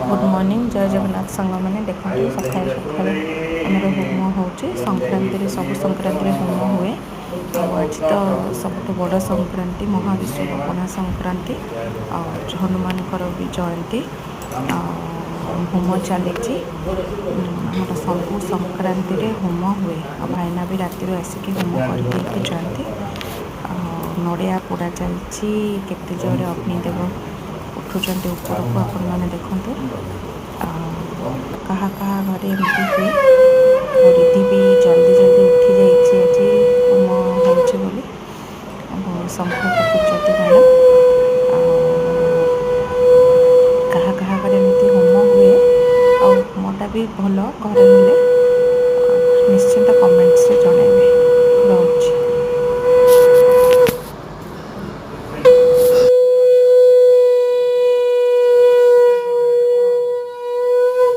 Good morning जय जगन्नाथ सांग मैंने देखते सकाल सकाल आमर होम हो संक्रांति सब संक्रांति होम हुए आज तो सब बड़ संक्रांति महाविश्वपना संक्रांति हनुमान भी जयंती होम चली आम सब संक्रांति होम हुए भाईना भी राति आसिक होम कर जाती नड़िया पोड़ा चलती केते जोरे अग्निदेव उठुंट उपरको आपण मैंने देखूँ कहा कहा घरे एमती हुए और रिधि भी जल्दी जल्दी उठी जाइए आज होम हो शंख फुकुचती मैडम कहा कहा घरे एमती होम हुए होमटा भी भल घरे हेले निश्चिंत कमेंट्स रे जणाइबे।